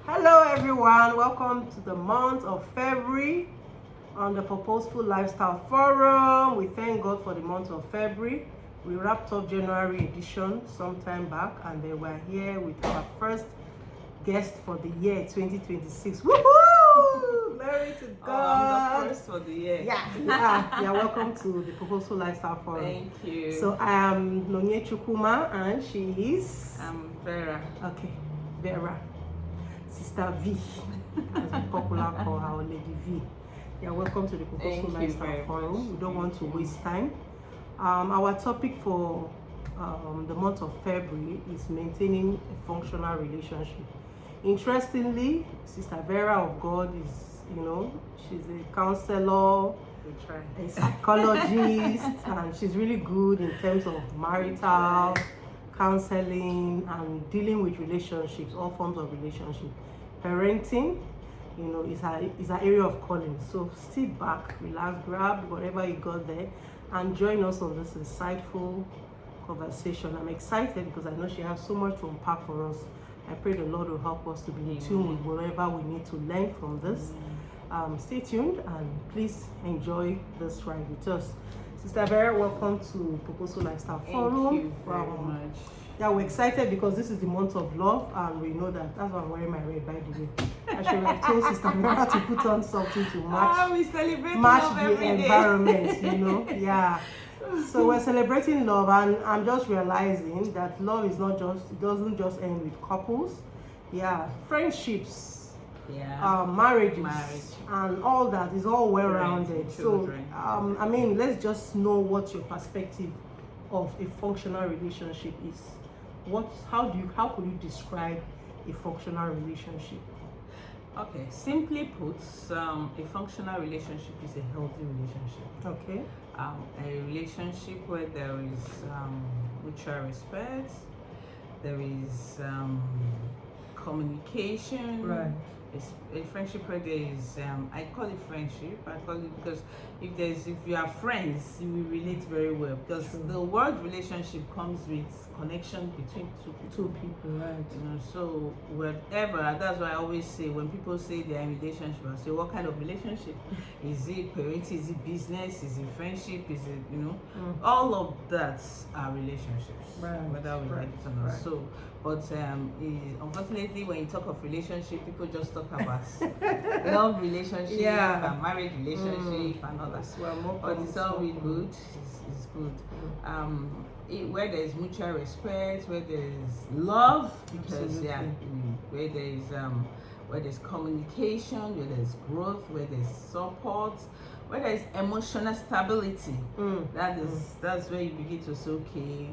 Hello everyone, welcome to the month of February on the Purposeful Lifestyle Forum. We thank God for the month of February. We wrapped up January edition some time back and then we're here with our first guest for the year 2026. Woohoo! Glory to God. I'm the first for the year. Yeah, you are welcome to the Purposeful Lifestyle Forum. Thank you. So I am Nonye Chukuma and she is? I'm Vera. Okay, Vera. Sister V, as we popular call her, Lady V. Yeah, welcome to the Purposeful Lifestyle Forum. We don't want to waste time. Our topic for the month of February is maintaining a functional relationship. Interestingly, Sister Vera of God is, she's a counselor, a psychologist, and she's really good in terms of marital counseling and dealing with relationships, all forms of relationship. Parenting, is her area of calling. So sit back, relax, grab whatever you got there, and join us on this insightful conversation. I'm excited because I know she has so much to unpack for us. I pray the Lord will help us to be in tune with whatever we need to learn from this. Stay tuned and please enjoy this ride with us. Sister Vera, welcome to Purposeful Lifestyle Forum. Thank you very much. Yeah, we're excited because this is the month of love and we know that. That's why I'm wearing my red, by the way. I should have told Sister Vera to put on something to match, we celebrate match the environment, Yeah. So we're celebrating love and I'm just realizing that love is not just, it doesn't just end with couples. Yeah, friendships, marriages, and all that is all well-rounded. So, let's just know what your perspective of a functional relationship is. How could you describe a functional relationship? Okay, simply put, a functional relationship is a healthy relationship. Okay. A relationship where there is mutual respect, there is communication. Right. A friendship where there is, I call it friendship. I call it because if you are friends, you will relate very well. Because the word relationship comes with connection between two people. Right. So whatever. That's why I always say when people say they are in relationship, I say what kind of relationship? Is it parenting? Is it business? Is it friendship? Is it all of that are relationships. Right. Whether we like it or not. Right. So. But unfortunately, when you talk of relationship, people just talk about love relationship and marriage relationship and all that. But it's all really good. It's good. Where there is mutual respect, where there is love, because where there's communication, where there's growth, where there's support, where there's emotional stability. That's where you begin to say, okay,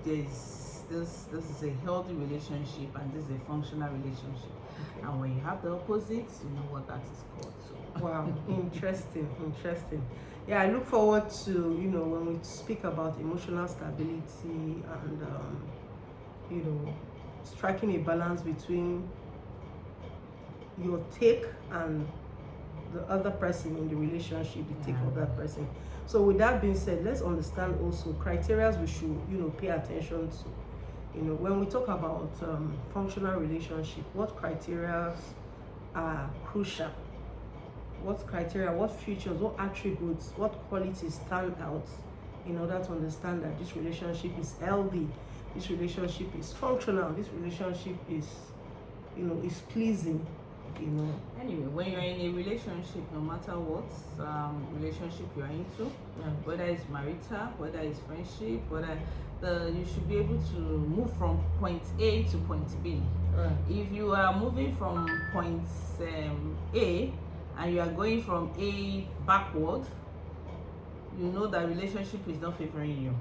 this is a healthy relationship and this is a functional relationship. Okay. And when you have the opposite, you know what that is called. So. Wow, interesting. Yeah, I look forward to, when we speak about emotional stability and, striking a balance between your take and the other person in the relationship, the take of that person. So with that being said, let's understand also criteria we should, pay attention to. When we talk about functional relationship, what criteria are crucial? What criteria, what features, what attributes, what qualities stand out in order to understand that this relationship is healthy, this relationship is functional, this relationship is, is pleasing, Anyway, when you're in a relationship, no matter what relationship you're into, whether it's marital, whether it's friendship, you should be able to move from point A to point B. Right. If you are moving from point A and you are going from A backward, you know that relationship is not favoring you.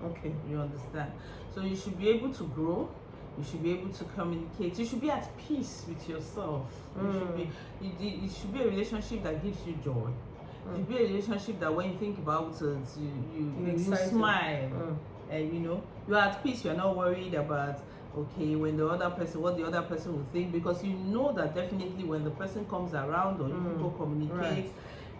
Okay. You understand? So you should be able to grow. You should be able to communicate. You should be at peace with yourself. It should be a relationship that gives you joy. It should be a relationship that when you think about it, you smile. And you are at peace. You're not worried about when what the other person will think, because you know that definitely when the person comes around or you people communicate,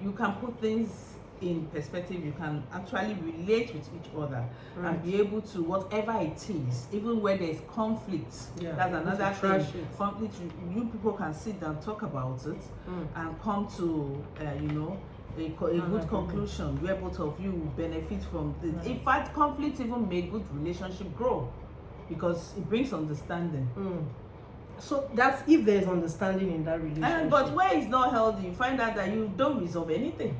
you can put things in perspective, you can actually relate with each other and be able to, whatever it is, even where there's conflict. That's another thing. Conflict, you people can sit down, talk about it, and come to a good conclusion where both of you will benefit from this. In fact, conflict even make good relationship grow because it brings understanding. So that's if there's understanding in that relationship. But where it's not healthy, you find out that you don't resolve anything.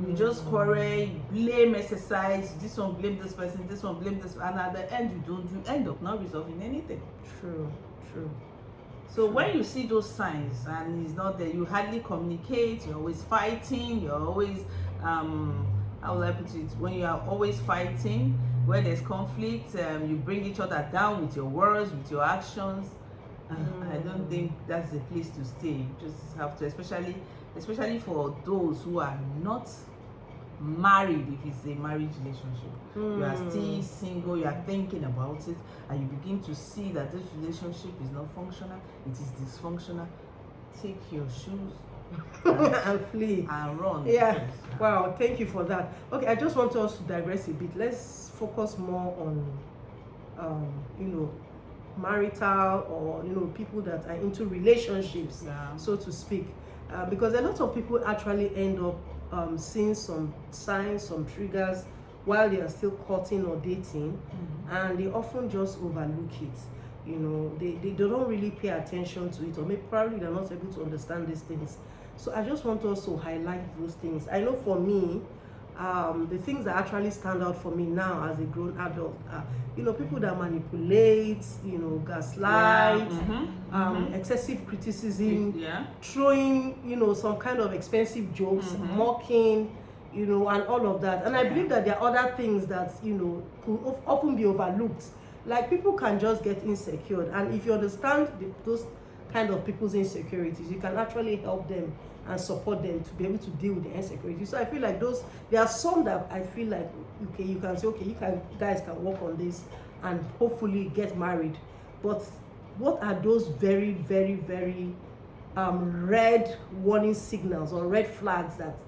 You just quarrel, blame, exercise. This one blame this person, this one blame this, and at the end you end up not resolving anything. True. So when you see those signs and it's not there, you hardly communicate. You're always fighting. You're always how will I put it? When you are always fighting, where there's conflict, you bring each other down with your words, with your actions. I don't think that's the place to stay. You just have to, especially for those who are not married, if it's a marriage relationship. You are still single, you are thinking about it, and you begin to see that this relationship is not functional, it is dysfunctional. Take your shoes and flee and run. Wow, thank you for that. Okay, I just want us to digress a bit. Let's focus more on marital or people that are into relationships, so to speak, because a lot of people actually end up seeing some signs, some triggers while they are still courting or dating, and they often just overlook it. They don't really pay attention to it, or maybe probably they're not able to understand these things. So I just want us to highlight those things. I know for me, the things that actually stand out for me now as a grown adult are, people that manipulate, gaslight, excessive criticism, throwing, some kind of expensive jokes, mocking, and all of that. And I believe that there are other things that, could often be overlooked. Like, people can just get insecure, and if you understand those kind of people's insecurities, you can actually help them and support them to be able to deal with the insecurity. So I feel like there are some that I feel like, okay, you can say, okay, you guys can work on this and hopefully get married. But what are those very, very, very red warning signals or red flags that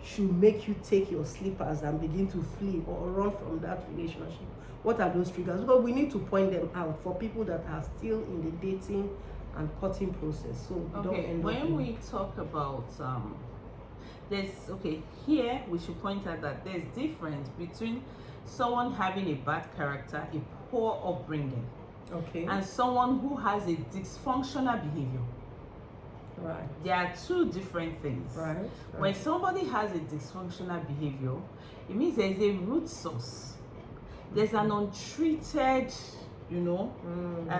should make you take your slippers and begin to flee or run from that relationship? What are those triggers? Because we need to point them out for people that are still in the dating and courting process, so we don't end up. When we talk about here we should point out that there's difference between someone having a bad character, a poor upbringing, and someone who has a dysfunctional behavior. Right. There are two different things. Right. When somebody has a dysfunctional behavior, it means there's a root source. There's an untreated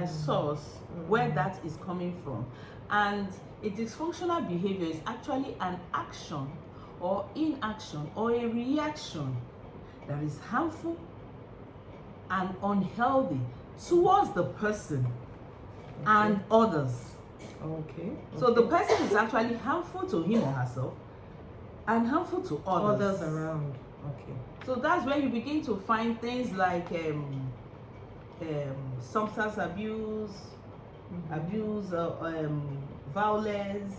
source where that is coming from. And a dysfunctional behavior is actually an action or inaction or a reaction that is harmful and unhealthy towards the person and others. So the person is actually harmful to him or herself and harmful to others around. So that's where you begin to find things like substance abuse, violence,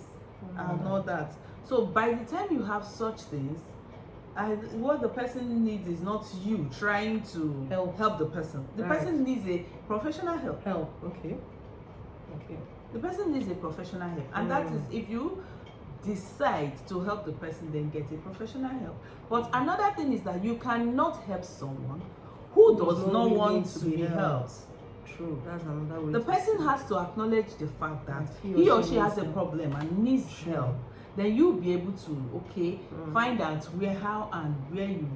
and all that. So by the time you have such things, what the person needs is not you trying to help the person. The person needs a professional help. The person needs a professional help, and that is, if you decide to help the person, then get a professional help. But another thing is that you cannot help someone who does not want to be helped. True, that's another way. The person has to acknowledge the fact that he or she has a problem and needs help. Then you'll be able to find out how and where you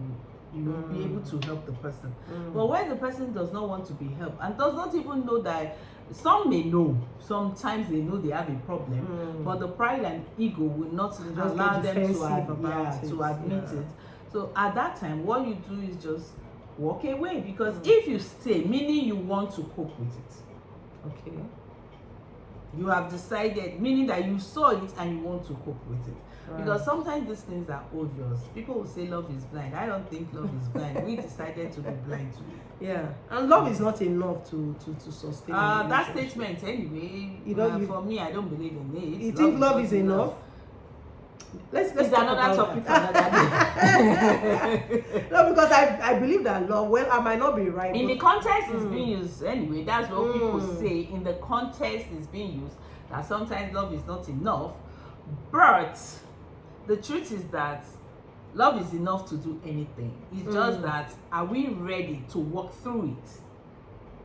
be able to help the person. But when the person does not want to be helped and does not even know that, some may know, sometimes they know they have a problem, but the pride and ego will not allow them to admit it. So at that time, what you do is just walk away, because if you stay, meaning you want to cope with it. You have decided, meaning that you saw it and you want to cope with it. Because sometimes these things are obvious. People will say love is blind. I don't think love is blind. We decided to be blind to it. And love is not enough to sustain that statement anyway. For me, I don't believe in it. You think love is enough? let's it's talk another about topic for that. another day. No, because I believe that love, well, I might not be right. In but the context it's being used anyway. That's what people Mm. say. In the context it's being used, that sometimes love is not enough. But the truth is that love is enough to do anything. It's just that, are we ready to walk through it?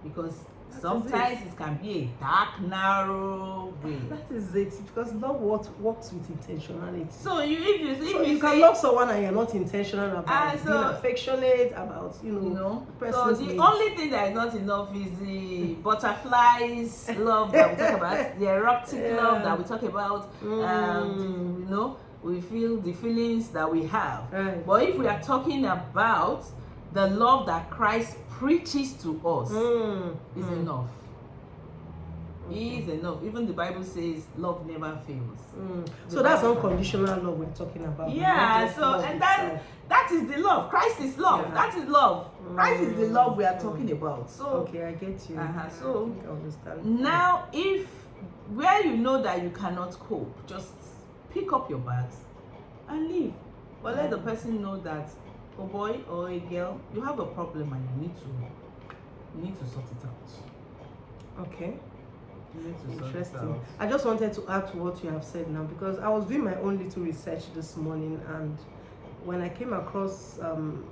Because sometimes it can be a dark, narrow way. that is it, because love works with intentionality. So if you can say, love someone and you're not intentional about being so, affectionate, about so person's the needs. only thing that is not enough is the butterflies love that we talk about, the erotic love that we talk about. We feel the feelings that we have. Right. But if we are talking about the love that Christ preaches to us, is enough. He is enough. Even the Bible says love never fails. So that's unconditional love we're talking about. Yeah, so and that is the love. Christ is love. That is love. Christ is the love we are talking about. So okay, I get you. So I understand. now, if where you know that you cannot cope, just pick up your bags and leave. But let the person know that, oh boy or a girl, you have a problem and you need to sort it out. Okay. Interesting. I just wanted to add to what you have said now, because I was doing my own little research this morning, and when I came across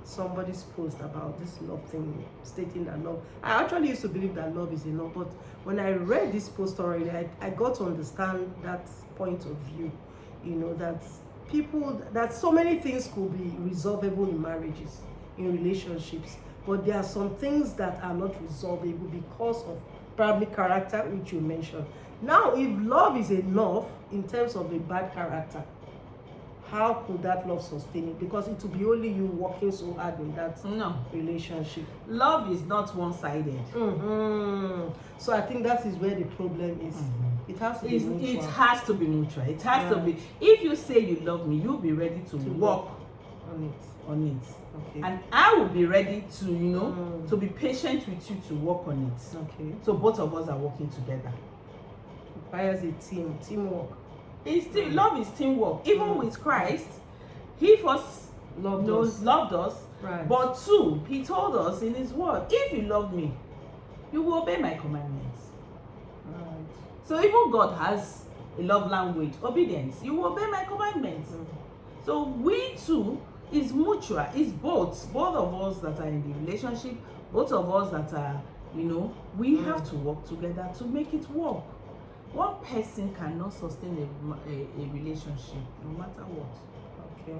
somebody's post about this love thing, stating that love, I actually used to believe that love is enough, but when I read this post already, I got to understand that point of view, that so many things could be resolvable in marriages, in relationships, but there are some things that are not resolvable because of probably character, which you mentioned. Now, if love is enough in terms of a bad character, how could that love sustain it? Because it will be only you working so hard in that relationship. Love is not one-sided. So I think that is where the problem is. It has to be mutual. It has to be mutual. It has to be. If you say you love me, you'll be ready to work on it. Okay. And I will be ready to to be patient with you to work on it. Okay. So both of us are working together. Requires a teamwork. Love is teamwork. Even with Christ, He first loved us. Right. But two, He told us in His word, if you love me, you will obey my commandments. Right. So even God has a love language, obedience. You will obey my commandments. So we too, is mutual. It's both of us that are in the relationship, both of us that are, we have to work together to make it work. One person cannot sustain a relationship, no matter what. Okay.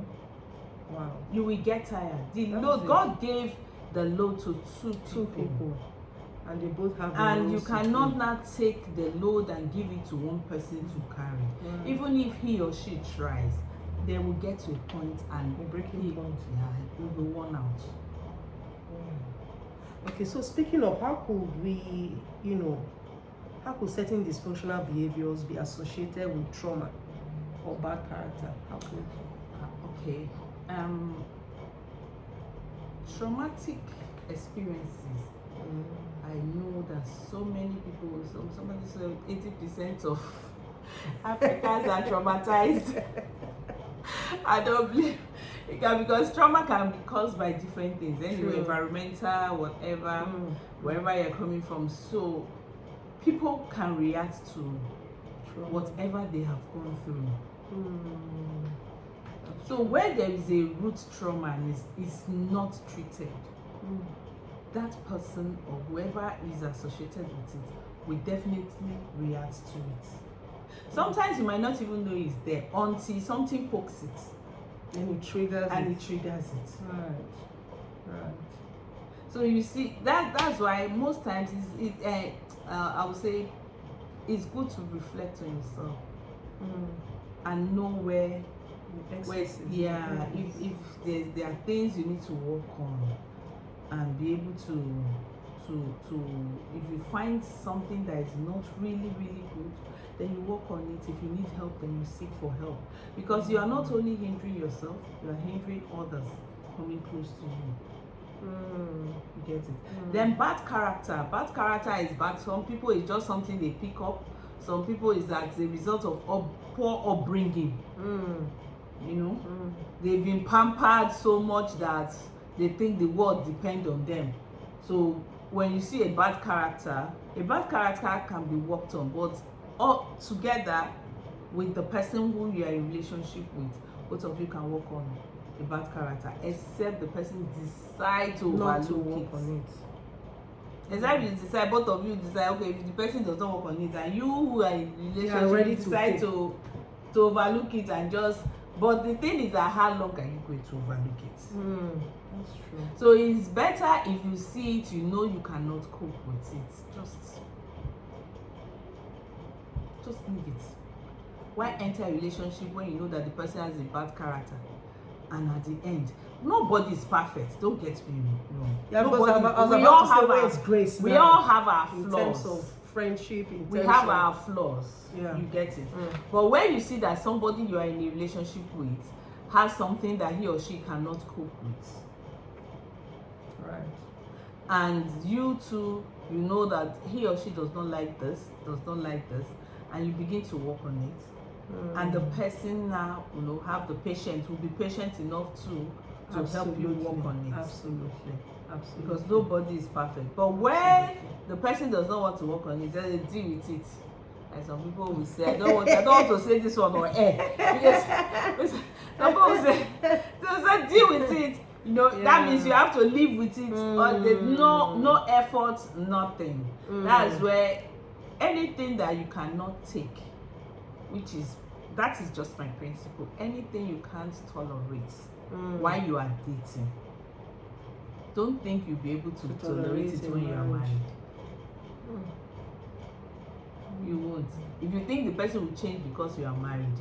Wow. You will get tired. God gave the load to two people. And they both have and you cannot now take the load and give it to one person to carry. Even if he or she tries, they will get to a point and a breaking point. Yeah, it will be worn out. Okay, so speaking of, how could we, how could certain dysfunctional behaviors be associated with trauma or bad character? How could? Okay. Traumatic experiences. I know that so many people, somebody said 80% of Africans are traumatized. I don't believe because trauma can be caused by different things. Anyway, environmental, whatever, wherever you're coming from. So people can react to whatever they have gone through. So where there is a root trauma and is not treated, that person or whoever is associated with it will definitely react to it. Sometimes you might not even know it's there until something pokes it. And it triggers it. Right. So you see, that's why most times I would say it's good to reflect on yourself and know where if there are things you need to work on and be able to if you find something that is not really good, then you work on it. If you need help, then you seek for help, because you are not only hindering yourself, you are hindering others coming close to you. You get it? Then bad character is bad. Some people it's just something they pick up. Some people is as a result of poor upbringing. you know. They've been pampered so much that they think the world depends on them. So when you see a bad character can be worked on, but all together with the person who you are in relationship with, both of you can work on a bad character, except the person decide to overlook it. Except you decide, both of you decide, okay, if the person does not work on it, and you who are in relationship decide to overlook it and just. But the thing is that how long are you going to overlook it? That's true. So it's better if you see it, you know you cannot cope with it. Just leave it. Why enter a relationship when you know that the person has a bad character? And at the end, nobody is perfect. Don't get me wrong. Yeah, because we all have our grace. We all have our flaws. In terms of friendship, we have our flaws. Yeah. You get it. But when you see that somebody you are in a relationship with has something that he or she cannot cope with, right, and you too, you know that he or she does not like this, and you begin to work on it, and the person now, you know, have the patience, will be patient enough to help you work on it. Absolutely. Because nobody is perfect. But when the person does not want to work on it, then they deal with it. And some people will say, I don't want to say this one on air. Because some people will say, deal with it. You know, that means you have to live with it. Or there's no effort, nothing. That is where anything that you cannot take, that is just my principle. Anything you can't tolerate while you are dating, don't think you'll be able to tolerate it when you are married. You won't. If you think the person will change because you are married,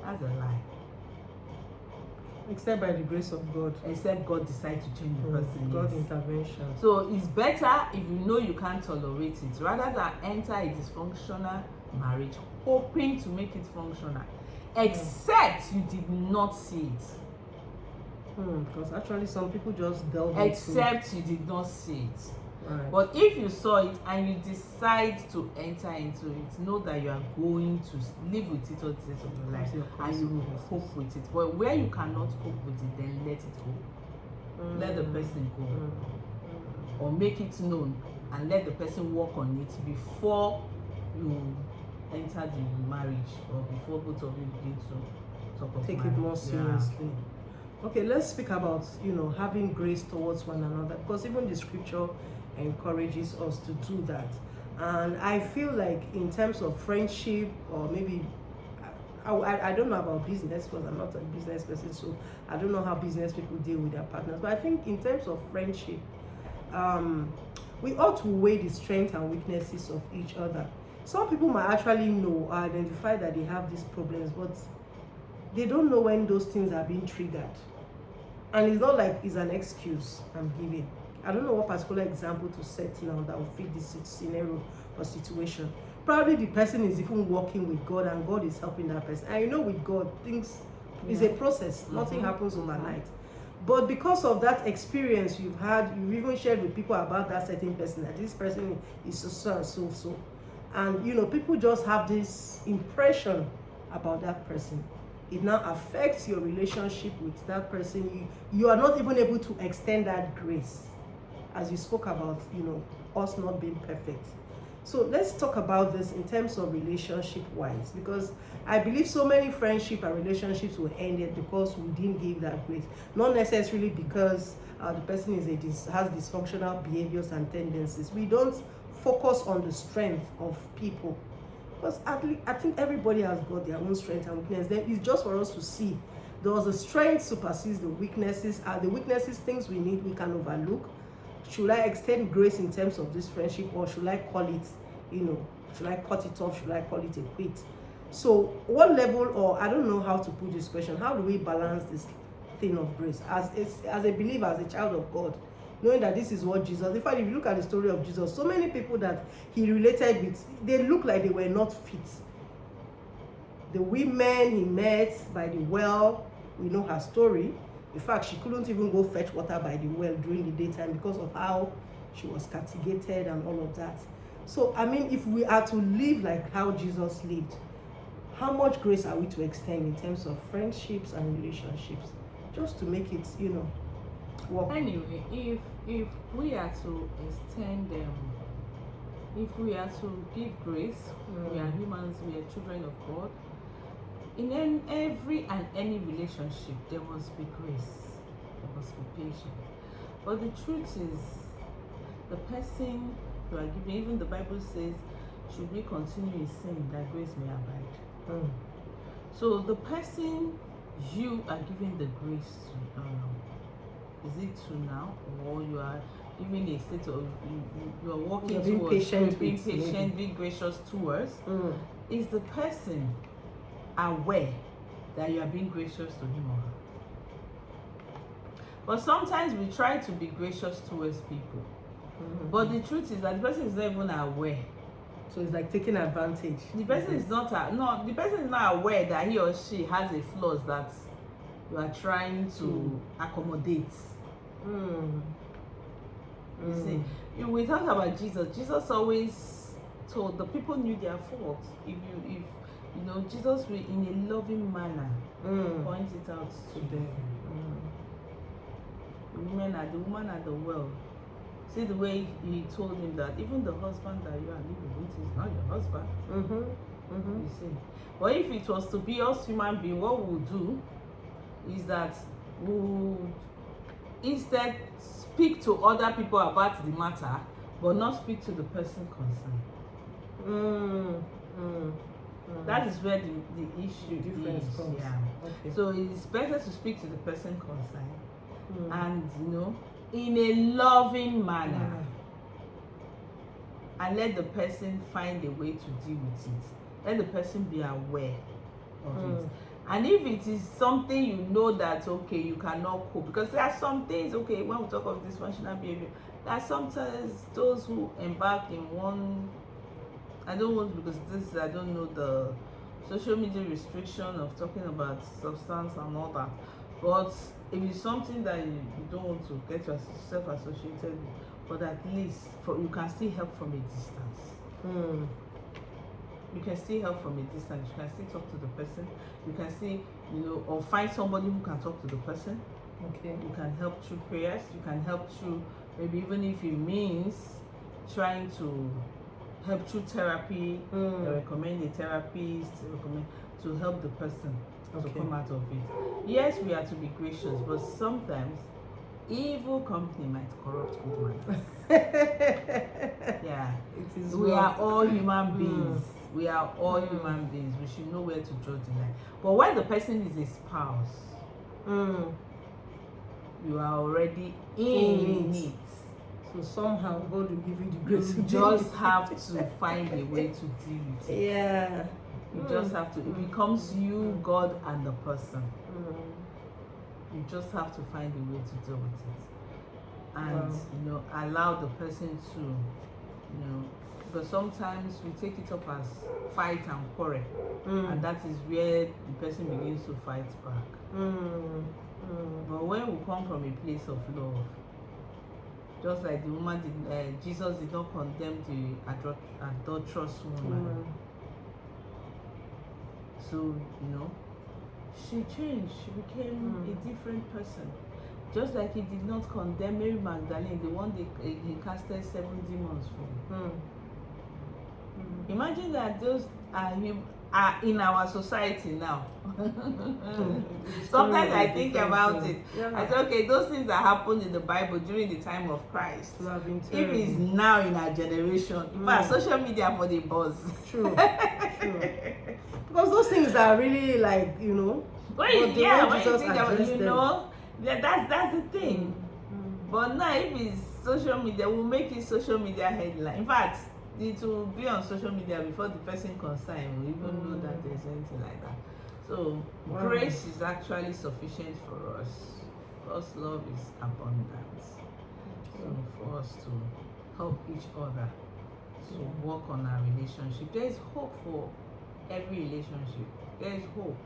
that's a lie. Except by the grace of God. Except God decides to change the person. God's intervention. So it's better if you know you can't tolerate it, rather than enter a dysfunctional marriage hoping to make it functional, except you did not see it. Because actually some people just delve except you did not see it. Right. But if you saw it and you decide to enter into it, know that you are going to live with it all the days of your life, and you will cope with it. But where you cannot cope with it, then let it go. Let the person go. Or make it known and let the person work on it before you enter the marriage, or before both of you begin to talk of take marriage. It more seriously. Okay, let's speak about, having grace towards one another, because even the scripture encourages us to do that. And I feel like in terms of friendship, or maybe I don't know about business, because I'm not a business person, so I don't know how business people deal with their partners, but I think in terms of friendship, we ought to weigh the strengths and weaknesses of each other. Some people might actually know or identify that they have these problems, but they don't know when those things are being triggered. And it's not like it's an excuse I'm giving. I don't know what particular example to set now that will fit this scenario or situation. Probably the person is even working with God, and God is helping that person. And with God, things is a process. Nothing happens overnight. But because of that experience you've had, you've even shared with people about that certain person, that this person is so and so. And people just have this impression about that person. It now affects your relationship with that person. You are not even able to extend that grace, as you spoke about, us not being perfect. So let's talk about this in terms of relationship wise, because I believe so many friendship and relationships were ended because we didn't give that grace. Not necessarily because the person has dysfunctional behaviors and tendencies. We don't focus on the strength of people, because I think everybody has got their own strength and weakness. Then it's just for us to see, does the strength supersede the weaknesses? Are the weaknesses things we can overlook? Should I extend grace in terms of this friendship, or should I call it, should I cut it off? Should I call it a quit? So what level, or I don't know how to put this question, how do we balance this thing of grace as a believer, as a child of God, knowing that this is what Jesus, in fact, if you look at the story of Jesus, so many people that he related with, they look like they were not fit. The women he met by the well, we know her story. In fact, she couldn't even go fetch water by the well during the daytime because of how she was castigated and all of that. So, if we are to live like how Jesus lived, how much grace are we to extend in terms of friendships and relationships, just to make it, work? Anyway, if we are to extend if we are to give grace, we are humans, we are children of God. In every and any relationship, there must be grace, there must be patience. But the truth is, the person you are giving, even the Bible says, should we continue in sin that grace may abide? So the person you are giving the grace to, is it to now, or you are giving a state of you are working towards being patient, being gracious towards? Is the person aware that you are being gracious to him or her? But sometimes we try to be gracious towards people, but the truth is that the person is not even aware. So it's like taking advantage. The person is not the person is not aware that he or she has a flaws that you are trying to accommodate. You see, we talk about Jesus. Jesus always told the people knew their faults. If Jesus will, in a loving manner, point it out to them. The woman at the well. See the way he told him that even the husband that you are living with is not your husband. You see. But if it was to be us human being, what we'll do is that we'll instead speak to other people about the matter, but not speak to the person concerned. That is where the issue difference comes. Yeah. Okay. So it's better to speak to the person concerned, and in a loving manner, and let the person find a way to deal with it. Let the person be aware of it. And if it is something that you cannot cope, because there are some things, when we talk of dysfunctional behavior, there are sometimes those who embark in one. I don't want, because I don't know the social media restriction of talking about substance and all that. But if it's something that you don't want to get yourself associated with, but at least you can still help from a distance. You can still help from a distance. You can still talk to the person. You can still, or find somebody who can talk to the person. Okay. You can help through prayers. You can help through, maybe even if it means trying to help through therapy. Recommend a therapist. To help the person to come out of it. Yes, we are to be gracious, but sometimes evil company might corrupt good manners. Yeah, we are all human beings. We are all human beings. We should know where to draw the line. But when the person is a spouse, you are already in it. So somehow God will give you the grace. You just have to find a way to deal with it. Yeah. You just have to. It becomes you, God, and the person. You just have to find a way to deal with it, and allow the person to, because sometimes we take it up as fight and quarrel, and that is where the person begins to fight back. But when we come from a place of love, just like the woman Jesus did not condemn the adulterous woman. So, she changed. She became a different person. Just like he did not condemn Mary Magdalene, the one he casted 7 demons from. Imagine that those are in our society now. Sometimes I think about it. I say, those things that happened in the Bible during the time of Christ, if it's now in our generation, but social media for the buzz. True. Because those things are really like, when you think about that's the thing. But now if it's social media, we'll make it social media headline. In fact, it will be on social media before the person concerned will even know that there's anything like that. So grace is actually sufficient for us. God's love is abundant. So for us to help each other to work on our relationship. There is hope for every relationship. There is hope.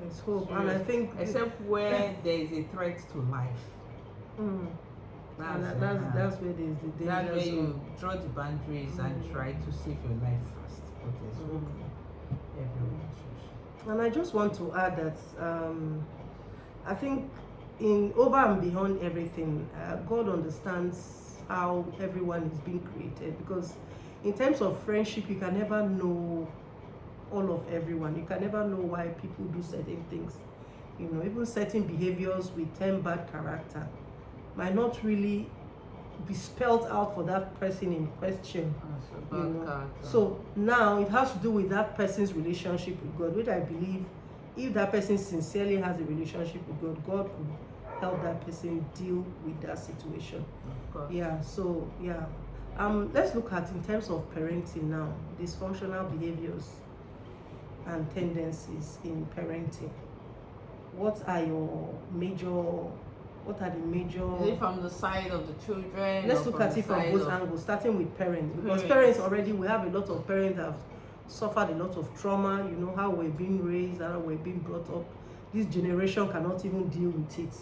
There's hope. And I think except where there is a threat to life. That's where there's the danger. That's where you draw the boundaries and try to save your life first. But there's hope for every relationship. And I just want to add that I think in over and beyond everything, God understands how everyone is being created, because in terms of friendship, you can never know all of everyone. You can never know why people do certain things. You know, even certain behaviors with 10 bad character might not really be spelled out for that person in question. You know? So now it has to do with that person's relationship with God, which I believe if that person sincerely has a relationship with God, God could help that person deal with that situation. Yeah, so yeah. Let's look at in terms of parenting now, dysfunctional behaviors and tendencies in parenting. What are the major? Is it from the side of the children? Let's look at it from both angles, starting with parents. Because parents already, we have a lot of parents that have suffered a lot of trauma. You know how we're being raised, how we're being brought up. This generation cannot even deal with it.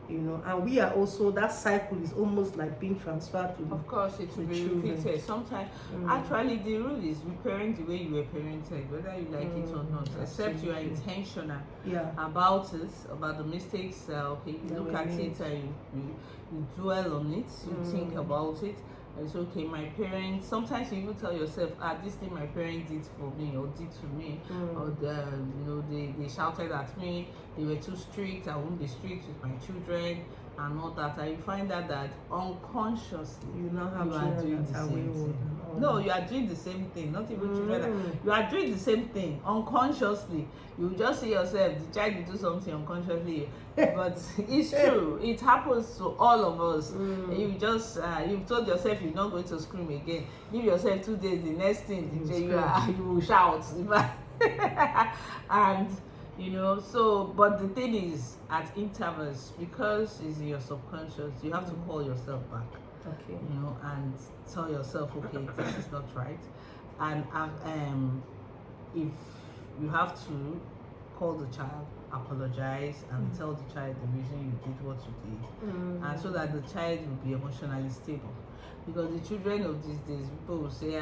You know, and we are also, that cycle is almost like being transferred to the, of course, it will be repeated sometimes. Actually, the rule is we parent the way you were parented, whether you like it or not, except you are intentional about it, about the mistakes. Okay, you look at it and you dwell on it, you think about it. It's okay, my parents, sometimes you even tell yourself, this thing my parents did for me or did to me, or they shouted at me, they were too strict, I won't be strict with my children and all that. And you find out that unconsciously you are doing the same thing. No, you are doing the same thing, not even children. You are doing the same thing unconsciously. You just see yourself, the child will do something unconsciously. But it's true, it happens to all of us. You just you've told yourself you're not going to scream again. Give yourself 2 days, the next thing you will shout. And you know, so but the thing is, at intervals, because it's in your subconscious, you have to call yourself back. Okay. You know, and tell yourself, okay, this is not right. And if you have to call the child, apologize, and tell the child the reason you did what you did, and so that the child will be emotionally stable. Because the children of these days, people will say,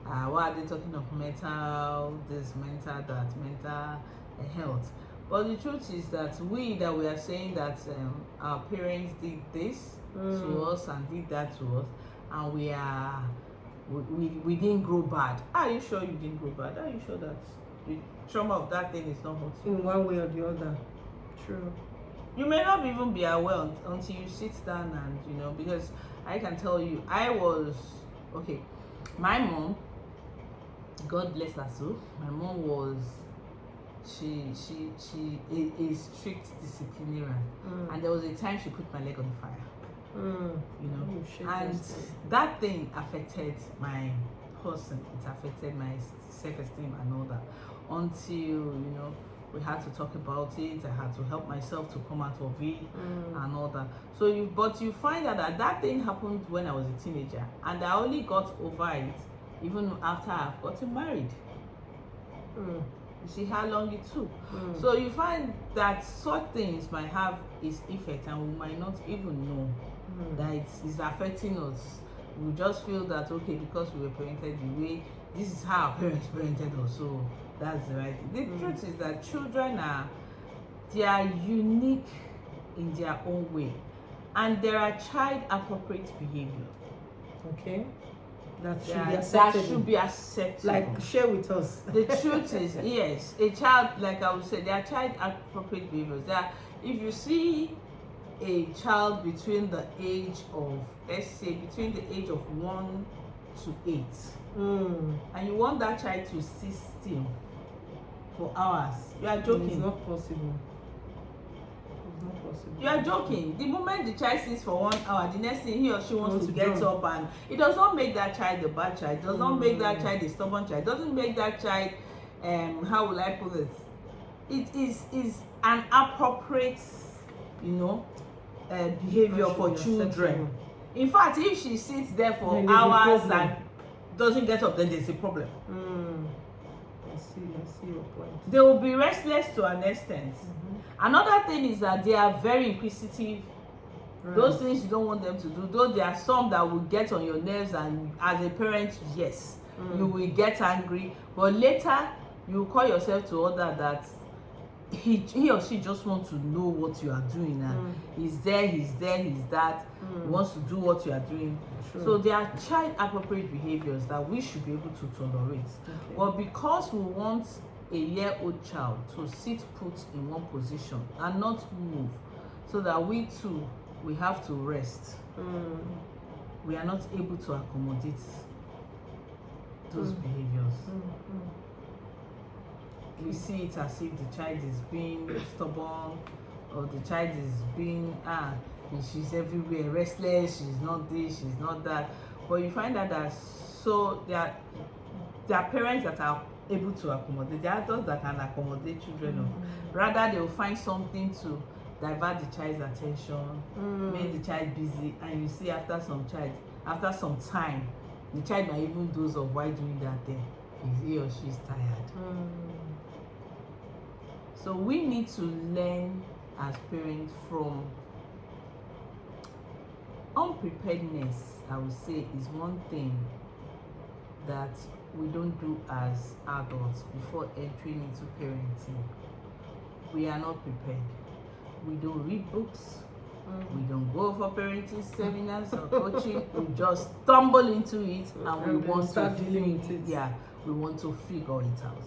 why are they talking of mental health? But the truth is that we are saying that our parents did this to us and did that to us, and we didn't grow bad. Are you sure you didn't grow bad? Are you sure that the trauma of that thing is not hurting in one way or the other? True. You may not even be aware until you sit down and because I can tell you, my mom, God bless her soul, my mom was she is strict disciplinarian, and there was a time she put my leg on fire. And that thing affected my person, it affected my self-esteem and all that, until we had to talk about it. I had to help myself to come out of it and all that. So but you find out that thing happened when I was a teenager, and I only got over it even after I've gotten married. You see how long it took. So you find that such things might have its effect, and we might not even know that it is affecting us. We just feel that, okay, because we were parented the way, this is how our parents parented us, so that's the right thing. The truth is that children they are unique in their own way, and there are child appropriate behavior. Okay. That should be acceptable. Like, share with us. The truth is, yes, a child, like I would say, there are child appropriate behaviors. If you see a child between the age of, let's say, between the age of 1 to 8, and you want that child to sit still for hours, you are joking. It's not possible. You are joking. The moment the child sits for 1 hour, the next thing he or she wants to get up, and it does not make that child a bad child. It does not make that child a stubborn child. It doesn't make that child, how will I put it? It is an appropriate, behavior for children. In fact, if she sits there for hours and doesn't get up, then there's a problem. I see your point. They will be restless to an extent. Another thing is that they are very inquisitive. Those things you don't want them to do, though there are some that will get on your nerves, and as a parent, yes, you will get angry, but later You call yourself to order that he or she just wants to know what you are doing, and he's that, he wants to do what you are doing. So there are child appropriate behaviors that we should be able to tolerate. But because we want a year-old child to sit put in one position and not move, so that we too, we have to rest, we are not able to accommodate those behaviors. We see it as if the child is being stubborn, or the child is being she's everywhere, restless, she's not this, she's not that. But you find that there are parents that are able to accommodate, there are adults that can accommodate children. Rather, they will find something to divert the child's attention, make the child busy, and you see after some time, the child might even doze off while doing that thing. He or she is tired. So we need to learn as parents from unpreparedness. I would say is one thing that we don't do as adults before entering into parenting. We are not prepared. We don't read books. We don't go for parenting seminars or coaching. We just stumble into it, and we want to dealing with it. Yeah, we want to figure it out.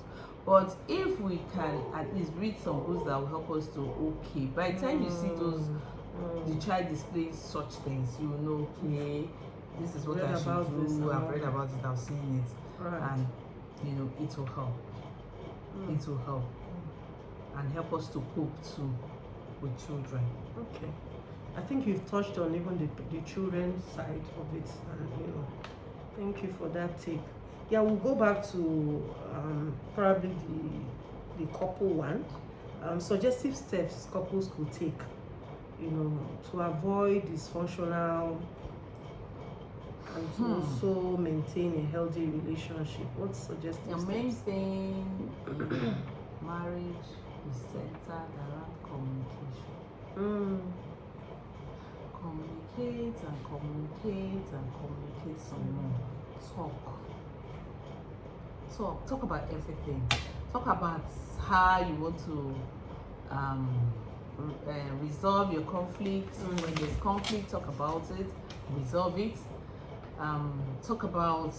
But if we can at least read some books that will help us to, by the time you see the child displays such things, you will know, okay, this is what I should do. I've read about it, I've seen it, and it will help. It will help and help us to cope too with children. Okay, I think you've touched on even the children's side of it, and thank you for that take. Yeah, we'll go back to probably the couple one. Suggestive steps couples could take, to avoid dysfunctional and to also maintain a healthy relationship. What's suggestive steps? The main thing in marriage is centered around communication. Communicate and communicate and communicate some more. Talk about everything. Talk about how you want to resolve your conflict. When there's conflict, talk about it, resolve it. Talk about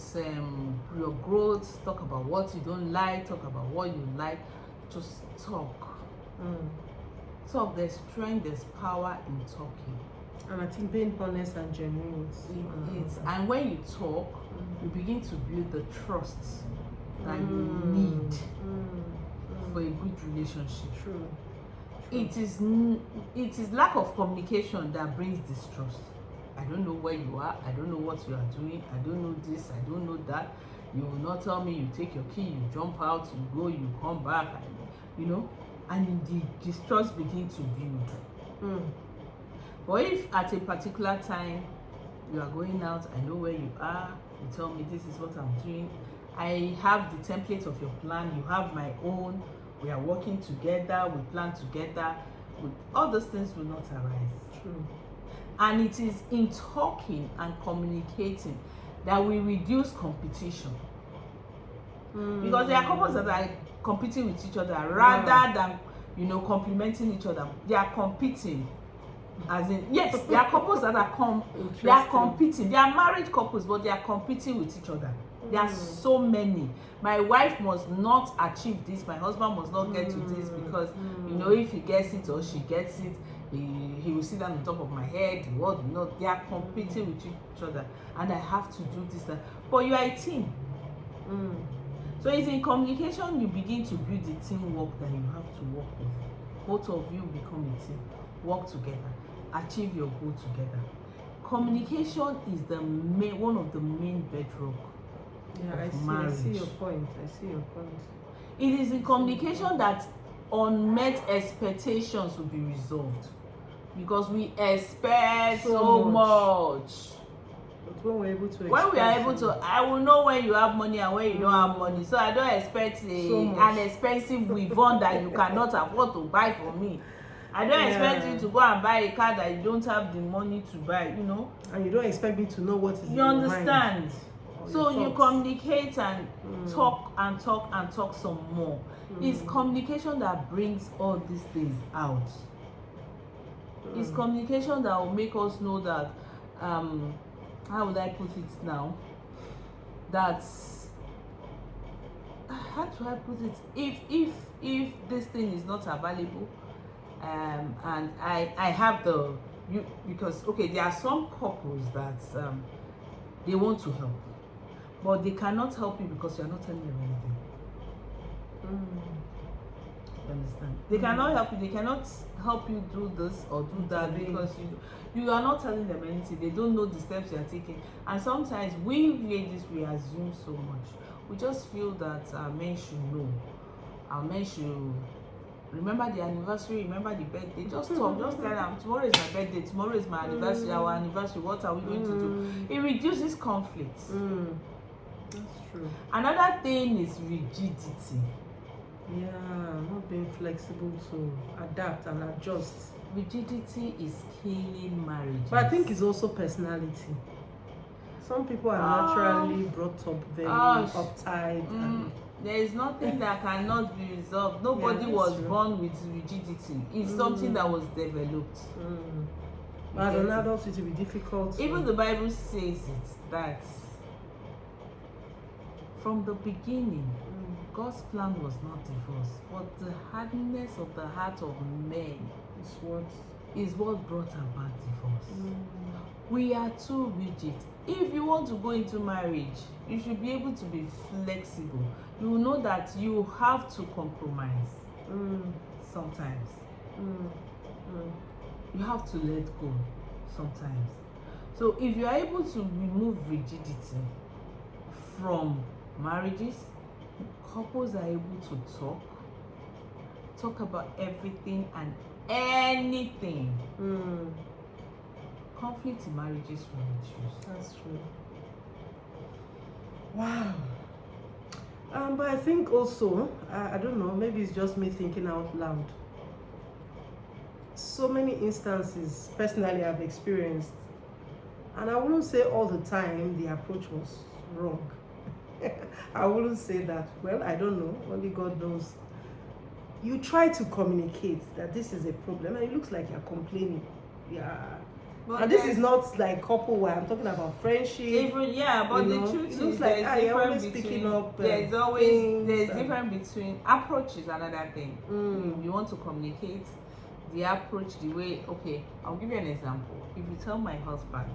your growth. Talk about what you don't like. Talk about what you like. Just talk. Talk. There's strength, there's power in talking. And I think being honest and genuine. And when you talk, you begin to build the trust that you need for a good relationship. True. It is lack of communication that brings distrust. I don't know where you are. I don't know what you are doing. I don't know this. I don't know that. You will not tell me. You take your key. You jump out. You go. You come back. And the distrust begins to build. But if at a particular time you are going out, I know where you are. You tell me this is what I'm doing. I have the template of your plan. You have my own. We are working together. We plan together. All those things will not arise. True. And it is in talking and communicating that we reduce competition. Because there are couples that are competing with each other rather than complimenting each other. They are competing. As in, yes, there are couples that are they are competing. They are married couples, but they are competing with each other. There are so many. My wife must not achieve this. My husband must not get to this because if he gets it or she gets it, he will sit down on top of my head. They are competing with each other, and I have to do this. But you are a team. So it's in communication you begin to build the teamwork that you have to work with. Both of you become a team. Work together. Achieve your goal together. Communication is one of the main bedrock. Yeah, I see your point. It is in communication that unmet expectations will be resolved, because we expect so much. But when we are able to, I will know when you have money and when you don't have money. So I don't expect an expensive Wivon that you cannot afford to buy for me. I don't expect you to go and buy a car that you don't have the money to buy. And you don't expect me to know what is in your mind. You understand? So you communicate and talk and talk and talk some more. It's communication that brings all these things out. It's communication that will make us know that how would I put it now? That's how do I put it? If this thing is not available, and I have because okay, there are some couples that they want to help, but they cannot help you because you are not telling them anything. You understand? They cannot help you. They cannot help you do this or do that because you are not telling them anything. They don't know the steps you are taking. And sometimes we ladies, we assume so much. We just feel that our men should know. Our men should remember the anniversary, remember the birthday. Just talk, just tell them tomorrow is my birthday, tomorrow is my anniversary, our anniversary, what are we going to do? It reduces conflicts. That's true. Another thing is rigidity. Yeah, not being flexible to adapt and adjust. Rigidity is killing marriages. But I think it's also personality. Some people are naturally brought up very uptight. And there is nothing that cannot be resolved. Nobody was born with rigidity. It's something that was developed. But as an adult, it will be difficult. Even the Bible says it, that from the beginning, God's plan was not divorce, but the hardness of the heart of men is what brought about divorce. We are too rigid. If you want to go into marriage, you should be able to be flexible. You will know that you have to compromise sometimes. You have to let go sometimes. So if you are able to remove rigidity from marriages, couples are able to talk about everything and anything. Conflict in marriages will reduce. That's true. Wow. But I think also, I don't know, maybe it's just me thinking out loud. So many instances, personally, I've experienced, and I wouldn't say all the time the approach was wrong. I wouldn't say that. Well, I don't know. Only God knows. You try to communicate that this is a problem, and it looks like you're complaining. Yeah. But and this is not like couple where I'm talking about friendship. Even, but the truth is like you're always picking up. There's always difference between approach is another thing. You want to communicate, the approach, the way. Okay, I'll give you an example. If you tell my husband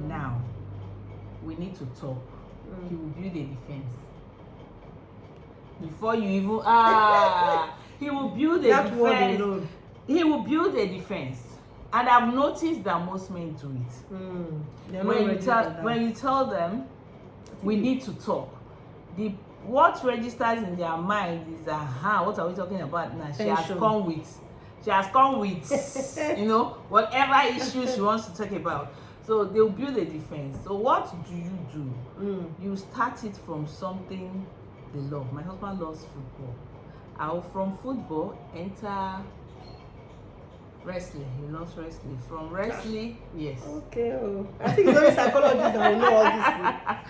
now we need to talk, he will build a defense before you even he will build a defense. He will build a defense. And I've noticed that most men do it. When you tell them we need to talk, what registers in their mind is what are we talking about now? She has come with whatever issues she wants to talk about. So they'll build a defense. So what do? You start it from something they love. My husband loves football. I'll from football enter wrestling. He loves wrestling. From wrestling, yes. Okay. I think it's only psychologists that will know all this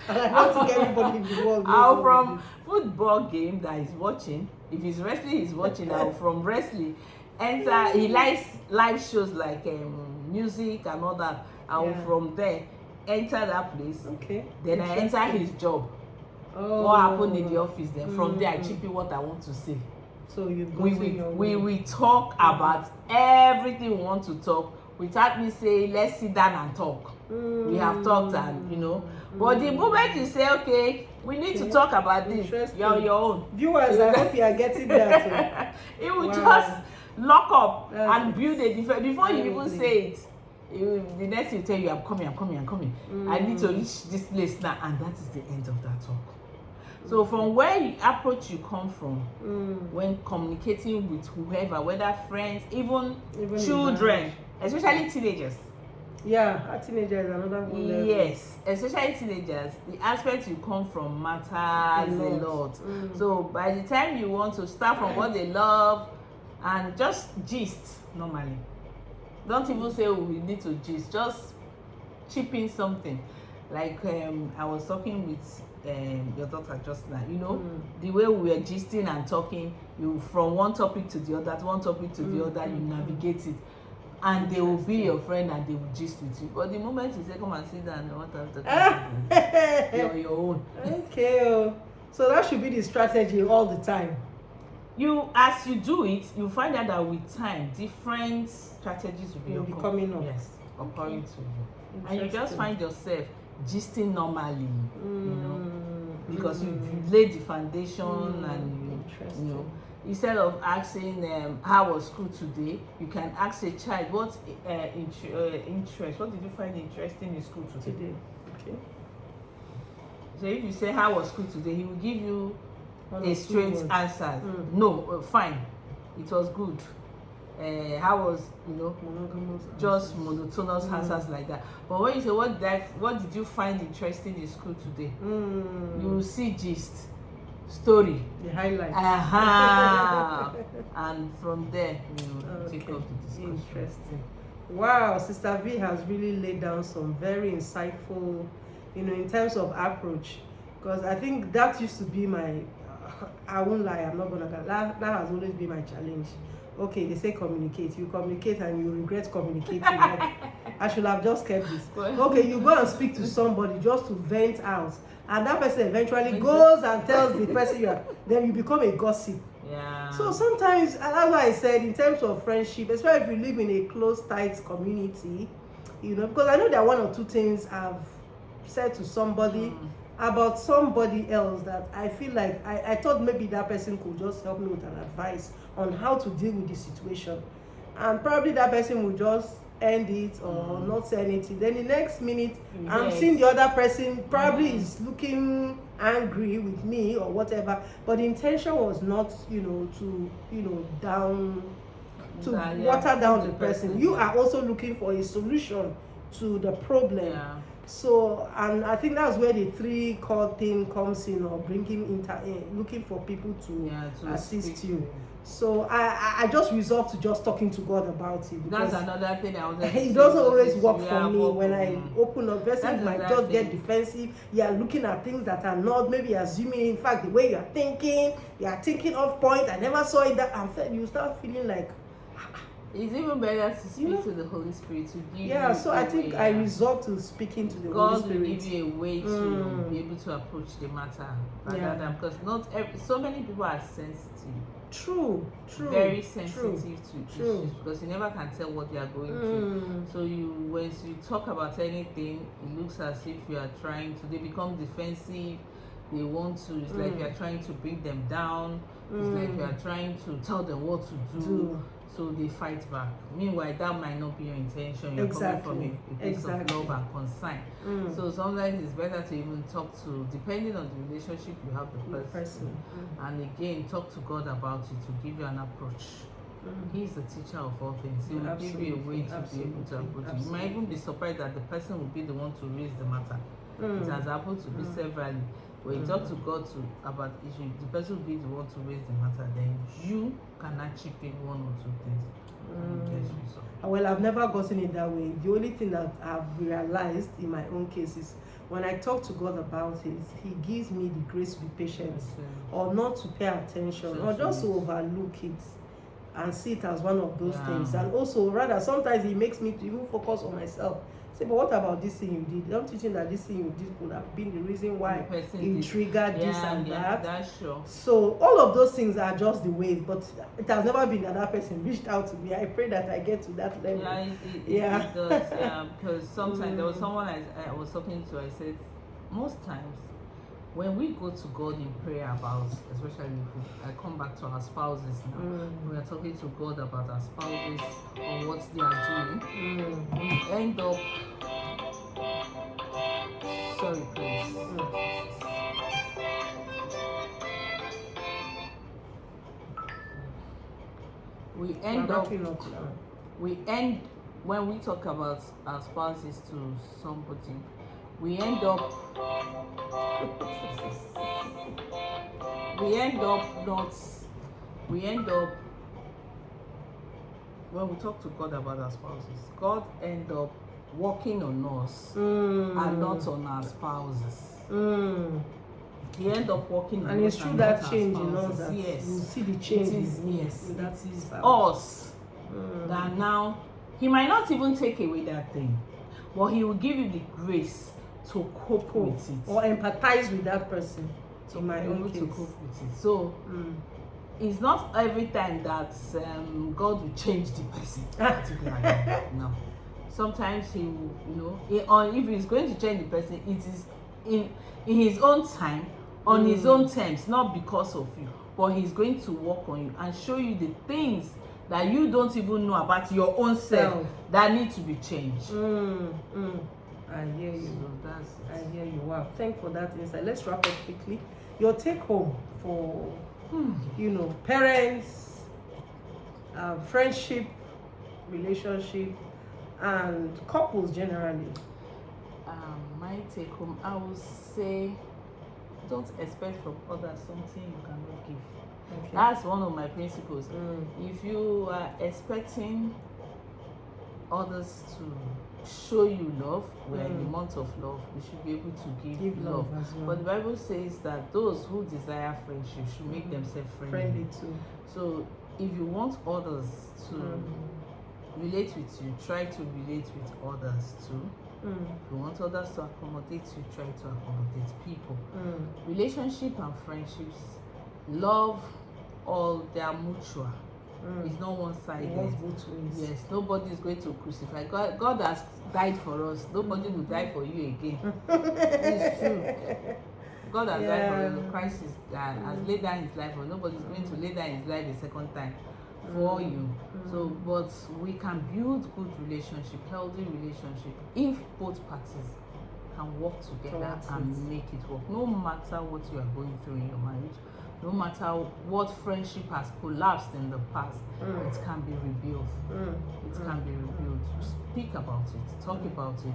thing. I don't think everybody in the world knows. I'll from football game that he's watching. If he's wrestling, he's watching. I'll from wrestling enter. He likes live shows like music and all that. I'll from there enter that place. Okay. Then I enter his job. What happened in the office? Then from there I chip in what I want to say. So we talk about everything we want to talk without me saying let's sit down and talk. We have talked and but the moment you say okay we need to talk about this, you're on your own. Viewers, I hope you are getting that. It will just lock up and build a defense before you even say it. The next thing will tell you I'm coming. I need to reach this place now, and that is the end of that talk. So from where you approach you come from when communicating with whoever, whether friends, even children, especially teenagers. Yeah, a teenager is another one level. Yes, especially teenagers, the aspect you come from matters a lot. So by the time you want to start from what they love and just gist normally. Don't even say we need to gist, just chip in something. Like I was talking with your daughter just now, you know, the way we were gisting and talking, you from one topic to the other, you navigate it, and they will be your friend and they will gist with you. But the moment you say come and sit down and want to talk, you're on your own. Okay, so that should be the strategy all the time. As you do it, you find out that with time, different strategies will be coming up. Yes, occurring to you, and you just find yourself gisting normally, you know, because you laid the foundation, and you know, instead of asking how was school today, you can ask a child what interest. What did you find interesting in school today? Okay. So if you say how was school today, he will give you a straight answer. No, fine, it was good. How was, you know, just monotonous answers like that. But when you say what did you find interesting in school today, you will see gist, story, the highlight, and from there you take up the discussion. Interesting. Wow, Sister V has really laid down some very insightful, you know, in terms of approach, because I think that used to be my I won't lie, I'm not gonna that has always been my challenge. Okay, they say communicate. You communicate and you regret communicating. Like, I should have just kept this. Okay, you go and speak to somebody just to vent out, and that person eventually goes and tells the person you are. Then you become a gossip. Yeah. So sometimes, and that's why I said, in terms of friendship, especially if you live in a close, tight community, you know, because I know there are one or two things I've said to somebody about somebody else that I feel like I thought maybe that person could just help me with an advice on how to deal with the situation, and probably that person will just end it or not say anything. Then the next minute I'm seeing the other person probably is looking angry with me or whatever, but the intention was not, you know, to, you know, water down the person. You are also looking for a solution to the problem. So, and I think that's where the three core thing comes in, or bringing looking for people to assist you. So I just resolved to just talking to God about it. That's another thing I was. It doesn't always work for me when I open up. Person might just get defensive. You are looking at things that are not, maybe assuming. In fact, the way you are thinking off point. I never saw it that, and you start feeling like. It's even better to speak to the Holy Spirit to give you. Yeah, so I think I resolved to speaking to the Holy Spirit. God will give you a way to be able to approach the matter rather than, because so many people are sensitive. True. Very sensitive to issues, because you never can tell what you are going through. So when you talk about anything, it looks as if you are trying to. They become defensive. They want to. It's like you are trying to bring them down. It's like you are trying to tell them what to do. So they fight back. Meanwhile, that might not be your intention. You're coming from a place of love and concern. So sometimes it's better to even talk to, depending on the relationship you have with the person. And again, talk to God about it to give you an approach. He's the teacher of all things. He will give you a way to be able to approach it. You might even be surprised that the person will be the one to raise the matter. It has happened to be severally. When you talk to God about issue, the person will be the one to raise the matter. Then you can achieve one or two things. Well, I've never gotten it that way. The only thing that I've realized in my own case is when I talk to God about it, He gives me the grace to be patient, or not to pay attention, or just to overlook it and see it as one of those things. And also, rather, sometimes He makes me to even focus on myself. Say, but what about this thing you did? Don't you think that this thing you did could have been the reason why you triggered this and that? That's sure. So all of those things are just the way, but it has never been that person reached out to me. I pray that I get to that level. It does. Because sometimes there was someone I was talking to. I said, most times when we go to God in prayer about, especially if I come back to our spouses now, we are talking to God about our spouses or what they are doing, we end up, sorry please, when we talk about our spouses to somebody, we end up when we talk to God about our spouses, God end up working on us and not on our spouses. He end up working on and us it's true and that not change our in us, spouses. that Yes. you see the change. It is, yes, in that it is spouse. us that now, he might not even take away that thing, but he will give you the grace to cope with it. Or empathize with that person. To in my be own able case. to cope with it. So it's not every time that God will change the person particularly. No. Sometimes he will, if he's going to change the person, it is in his own time, on his own terms, not because of you, but he's going to work on you and show you the things that you don't even know about your own self that need to be changed. I hear you. So that's I hear you. Wow. Thank you for that insight. Let's wrap up quickly. Your take home for parents, friendship, relationship, and couples generally. My take home, I would say, don't expect from others something you cannot give. Okay. That's one of my principles. If you are expecting others to show you love, we're in the month of love, we should be able to give love as well. But the Bible says that those who desire friendship should make themselves friendly too. So if you want others to relate with you, try to relate with others too. If you want others to accommodate you, try to accommodate people. Relationship and friendships, love, all they are mutual. It's not one-sided. Both ways. Yes, nobody is going to crucify. God has died for us. Nobody will die for you again. It's true. God has died for us. Christ has laid down his life for us. Nobody is going to lay down his life a second time for you. So, but we can build good relationship, healthy relationship, if both parties can work together and make it work. No matter what you are going through in your marriage, no matter what friendship has collapsed in the past, it can be rebuilt. It can be rebuilt. Speak about it, talk about it,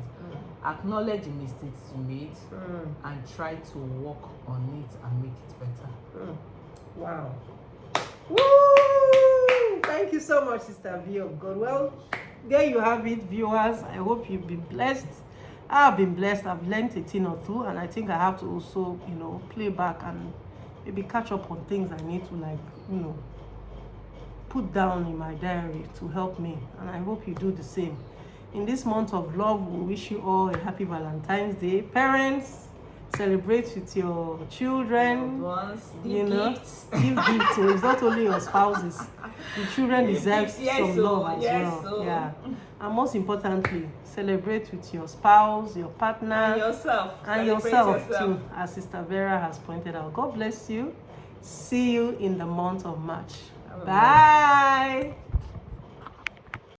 acknowledge the mistakes you made, and try to work on it and make it better. Wow. Woo! Thank you so much, Sister V of God. Well, there you have it, viewers. I hope you've been blessed. I've been blessed. I've learned a thing or two, and I think I have to also, play back and maybe catch up on things I need to put down in my diary to help me. And I hope you do the same. In this month of love, we wish you all a happy Valentine's Day. Parents, celebrate with your children. Give gifts. Give gifts. So it's not only your spouses. The children deserve some love as well. So. Yeah. And most importantly, celebrate with your spouse, your partner, and yourself. And yourself too, as Sister Vera has pointed out. God bless you. See you in the month of March. Bye.